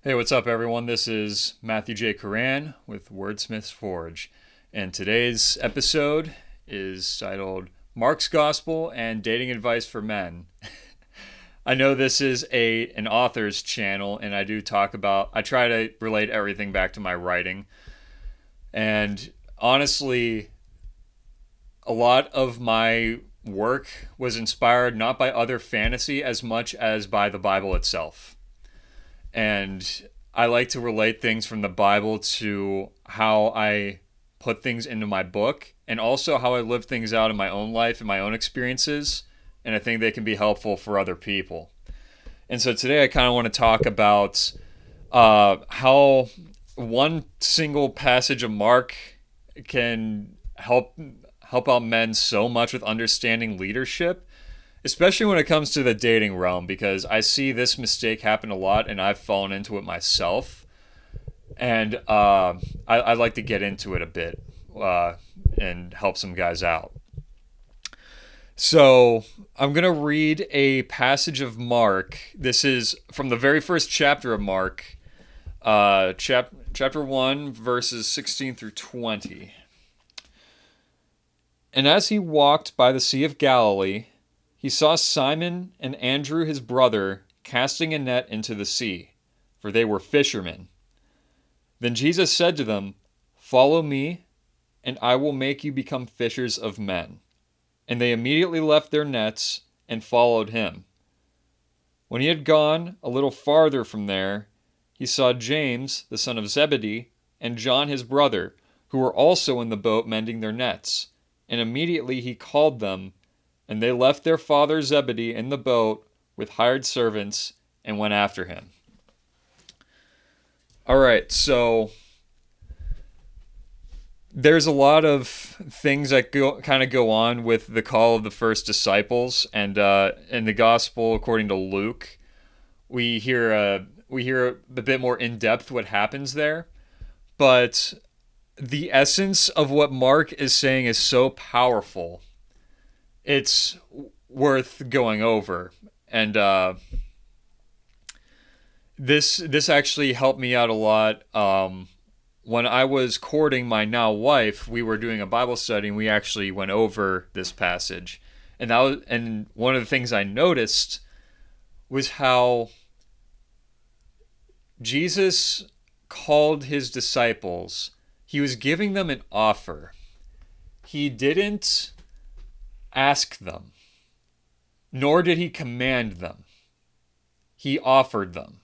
Hey, what's up, everyone? This is Matthew J. Coran with Wordsmith's Forge, and today's episode is titled Mark's Gospel and Dating Advice for Men. I know this is an author's channel, and I try to relate everything back to my writing. And honestly, a lot of my work was inspired not by other fantasy as much as by the Bible itself. And I like to relate things from the Bible to how I put things into my book and also how I live things out in my own life and my own experiences. And I think they can be helpful for other people. And so today I kind of want to talk about how one single passage of Mark can help out men so much with understanding leadership, especially when it comes to the dating realm, because I see this mistake happen a lot and I've fallen into it myself. And I'd like to get into it a bit and help some guys out. So I'm going to read a passage of Mark. This is from the very first chapter of Mark, chapter 1, verses 16 through 20. And as he walked by the Sea of Galilee, he saw Simon and Andrew his brother casting a net into the sea, for they were fishermen. Then Jesus said to them, "Follow me, and I will make you become fishers of men." And they immediately left their nets and followed him. When he had gone a little farther from there, he saw James, the son of Zebedee, and John his brother, who were also in the boat mending their nets. And immediately he called them, and they left their father Zebedee in the boat with hired servants and went after him. All right, so there's a lot of things that kind of go on with the call of the first disciples, and in the gospel according to Luke, we hear a bit more in depth what happens there, but the essence of what Mark is saying is so powerful. It's worth going over, and this actually helped me out a lot. When I was courting my now wife, we were doing a Bible study, and we actually went over this passage, and one of the things I noticed was how Jesus called his disciples. He was giving them an offer. He didn't ask them, nor did he command them. He offered them,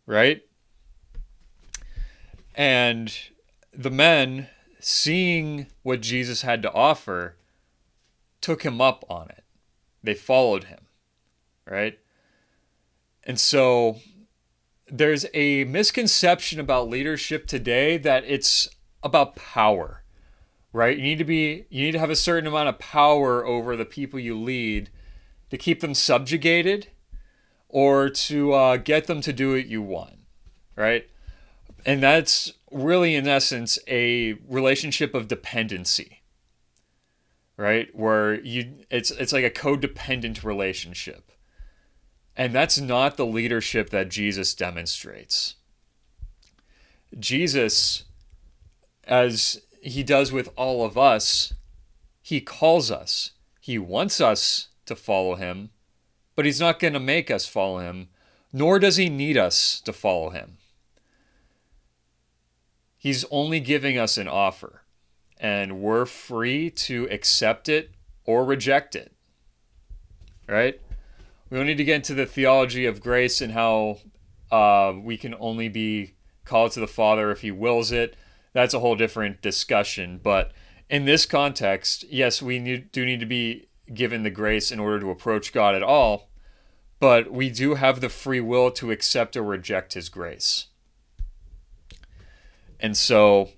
right? And the men, seeing what Jesus had to offer, took him up on it. They followed him, right? And so there's a misconception about leadership today that it's about power, right? You need to have a certain amount of power over the people you lead to keep them subjugated or to get them to do what you want, right? And that's really, in essence, a relationship of dependency, right? Where it's like a codependent relationship. And that's not the leadership that Jesus demonstrates. Jesus, as he does with all of us, he calls us. He wants us to follow him, but he's not going to make us follow him, nor does he need us to follow him. He's only giving us an offer, and we're free to accept it or reject it, right? We don't need to get into the theology of grace and how we can only be called to the Father if he wills it. That's a whole different discussion. But in this context, yes, we do need to be given the grace in order to approach God at all, but we do have the free will to accept or reject his grace. And so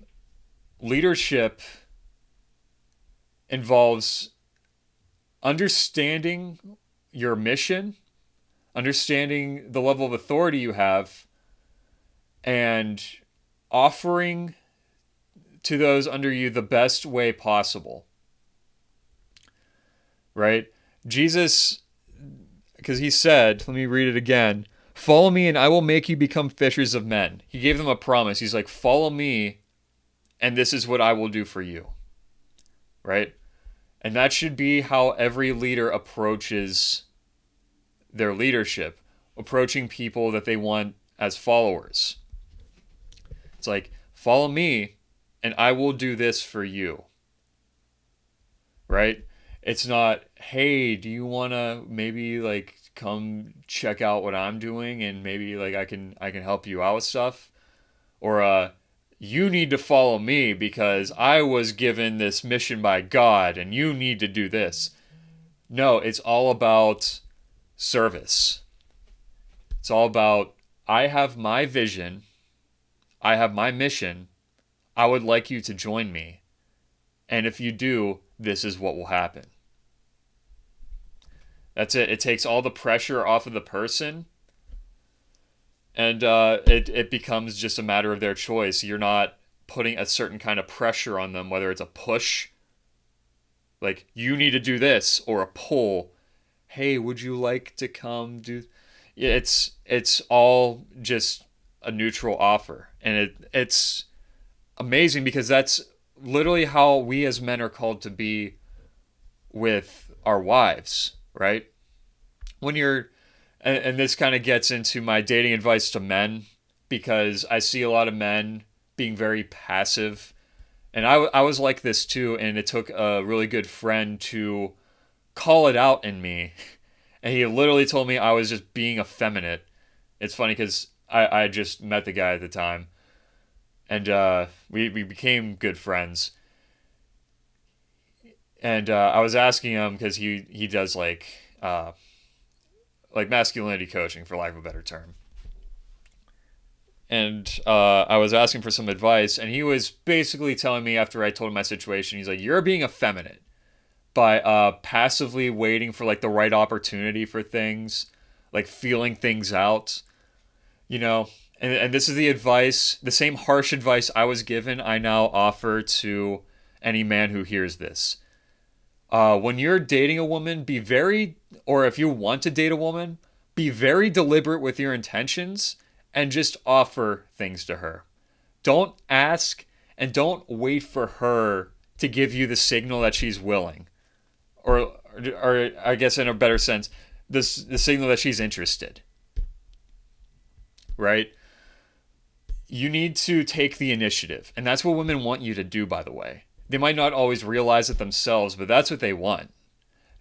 leadership involves understanding your mission, understanding the level of authority you have, and offering to those under you the best way possible. Right? Jesus, because he said, let me read it again, Follow me and I will make you become fishers of men. He gave them a promise. He's like, follow me and this is what I will do for you. Right? And that should be how every leader approaches their leadership, approaching people that they want as followers. It's like, follow me and I will do this for you. Right? It's not, hey, do you want to maybe like come check out what I'm doing and maybe like I can help you out with stuff, or you need to follow me because I was given this mission by God and you need to do this. No, it's all about service. It's all about, I have my vision, I have my mission, I would like you to join me. And if you do, this is what will happen. That's it. It takes all the pressure off of the person, and it becomes just a matter of their choice. You're not putting a certain kind of pressure on them, whether it's a push, like you need to do this, or a pull. Hey, would you like to come do? It's all just a neutral offer, and it's amazing because that's literally how we as men are called to be with our wives, right? When you're, and this kind of gets into my dating advice to men, because I see a lot of men being very passive, and I was like this too, and it took a really good friend to call it out in me, and he literally told me I was just being effeminate. It's funny because I just met the guy at the time, and we became good friends. And I was asking him because he does like masculinity coaching, for lack of a better term. And I was asking for some advice, and he was basically telling me after I told him my situation, he's like, "You're being effeminate by passively waiting for like the right opportunity for things, like feeling things out, you know." And this is the advice, the same harsh advice I was given, I now offer to any man who hears this. When you're dating a woman, or if you want to date a woman, be very deliberate with your intentions and just offer things to her. Don't ask and don't wait for her to give you the signal that she's willing. Or I guess in a better sense, the signal that she's interested. Right? You need to take the initiative. And that's what women want you to do, by the way. They might not always realize it themselves, but that's what they want.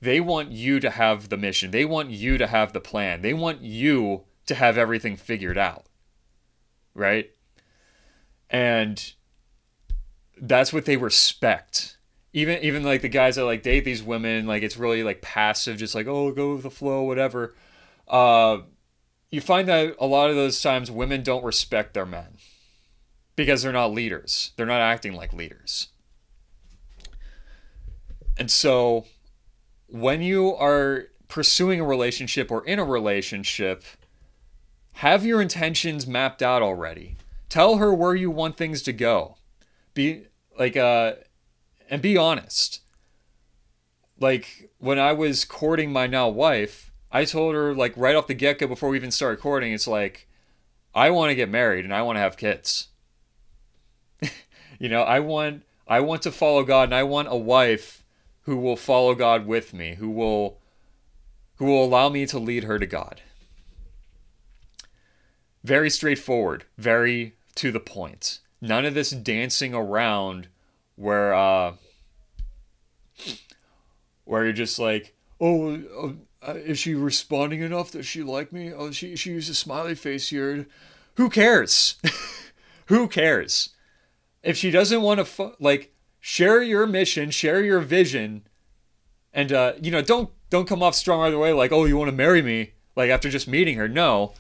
They want you to have the mission. They want you to have the plan. They want you to have everything figured out. Right? And that's what they respect. Even like the guys that like date these women, like it's really like passive, just like, oh, go with the flow, whatever. You find that a lot of those times women don't respect their men because they're not leaders. They're not acting like leaders. And so when you are pursuing a relationship or in a relationship, have your intentions mapped out already. Tell her where you want things to go. Be like and be honest. Like when I was courting my now wife, I told her like right off the get-go before we even started courting, it's like, I want to get married and I want to have kids. You know, I want to follow God, and I want a wife who will follow God with me, who will allow me to lead her to God. Very straightforward, very to the point. None of this dancing around where you're just like, oh, is she responding enough? Does she like me? Oh, she used a smiley face here. Who cares? Who cares? If she doesn't want to share your mission, share your vision, and don't come off strong either way. Like, oh, you want to marry me? Like after just meeting her? No,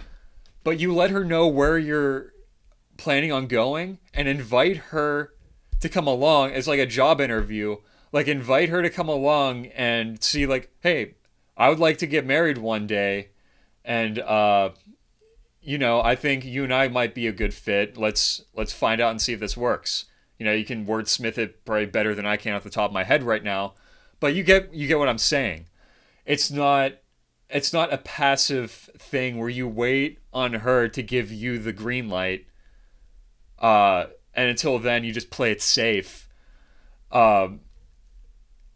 but you let her know where you're planning on going, and invite her to come along. It's like a job interview. Like invite her to come along and see. Like, hey, I would like to get married one day, and I think you and I might be a good fit. Let's find out and see if this works. You know, you can wordsmith it probably better than I can off the top of my head right now, but you get what I'm saying. It's not it's not a passive thing where you wait on her to give you the green light, and until then you just play it safe. Um,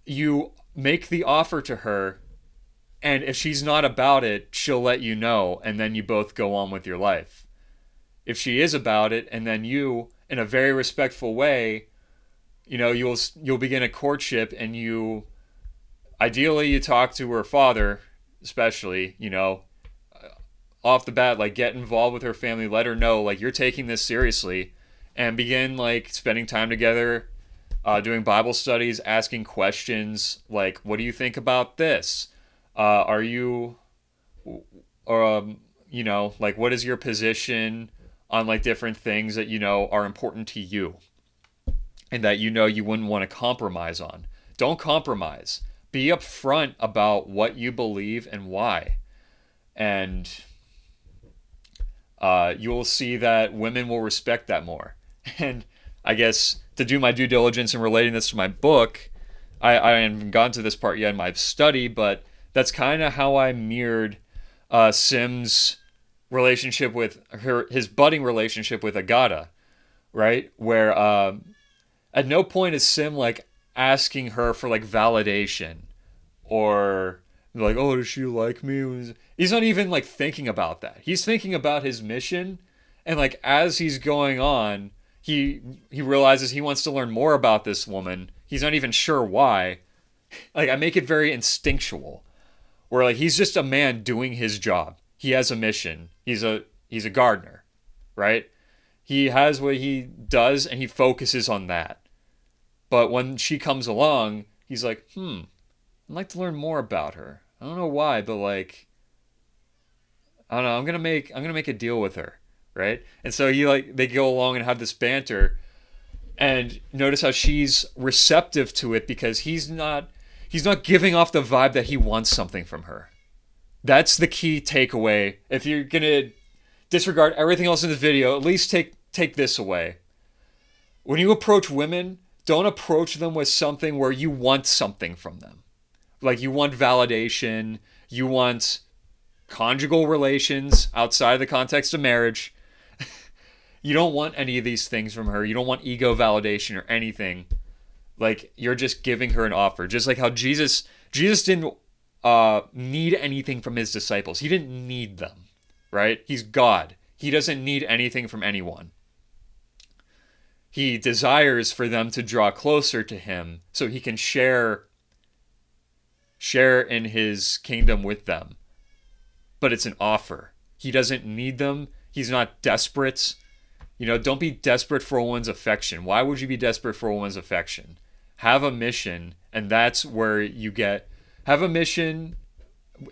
you make the offer to her, and if she's not about it, she'll let you know, and then you both go on with your life. If she is about it, and then you, in a very respectful way, you'll begin a courtship, and ideally you talk to her father, especially, off the bat, like get involved with her family, let her know like you're taking this seriously, and begin like spending time together, doing Bible studies, asking questions like, what do you think about this? Are you, like, what is your position on like different things that are important to you, and that you wouldn't want to compromise on. Don't compromise. Be upfront about what you believe and why, and you will see that women will respect that more. And I guess to do my due diligence in relating this to my book, I haven't gotten to this part yet in my study, but that's kind of how I mirrored Sim's relationship with his budding relationship with Agata, right? Where at no point is Sim like asking her for like validation, or like, oh, does she like me? He's not even like thinking about that. He's thinking about his mission, and like as he's going on, he realizes he wants to learn more about this woman. He's not even sure why. Like I make it very instinctual, where like he's just a man doing his job. He has a mission. He's a gardener, right? He has what he does and he focuses on that. But when she comes along, he's like, I'd like to learn more about her. I don't know why, but like, I don't know. I'm gonna make a deal with her, right? And so they go along and have this banter, and notice how she's receptive to it because he's not giving off the vibe that he wants something from her. That's the key takeaway. If you're gonna disregard everything else in the video, at least take this away. When you approach women, don't approach them with something where you want something from them. Like you want validation, you want conjugal relations outside the context of marriage. You don't want any of these things from her. You don't want ego validation or anything. Like you're just giving her an offer. Just like how Jesus didn't need anything from his disciples. He didn't need them, right? He's God. He doesn't need anything from anyone. He desires for them to draw closer to him so he can share in his kingdom with them. But it's an offer. He doesn't need them. He's not desperate. Don't be desperate for a woman's affection. Why would you be desperate for a woman's affection? Have a mission, and that's where have a mission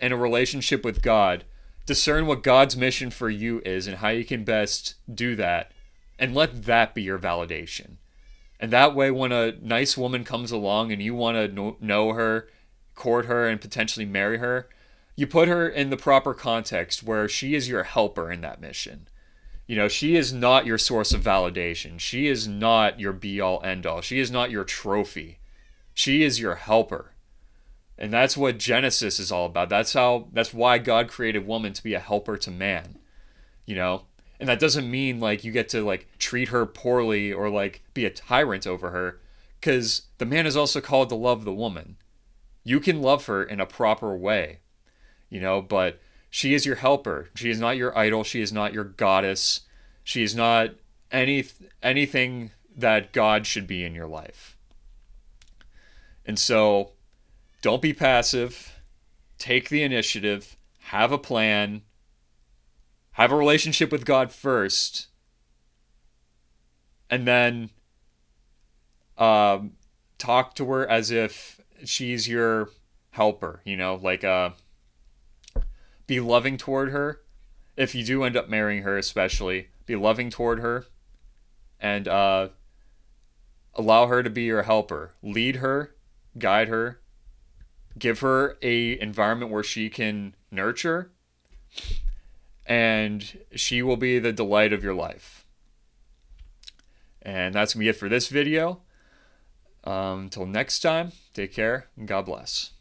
and a relationship with God. Discern what God's mission for you is and how you can best do that, and let that be your validation. And that way, when a nice woman comes along and you want to know her, court her, and potentially marry her, you put her in the proper context where she is your helper in that mission. She is not your source of validation. She is not your be-all, end-all. She is not your trophy. She is your helper. And that's what Genesis is all about. That's why God created woman, to be a helper to man. And that doesn't mean like you get to like treat her poorly or like be a tyrant over her, because the man is also called to love the woman. You can love her in a proper way, but she is your helper. She is not your idol. She is not your goddess. She is not anything that God should be in your life. And so don't be passive. Take the initiative. Have a plan. Have a relationship with God first. And then talk to her as if she's your helper, be loving toward her. If you do end up marrying her, especially, be loving toward her, and allow her to be your helper. Lead her, guide her, give her a environment where she can nurture, and she will be the delight of your life. And that's going to be it for this video. Until next time, take care, and God bless.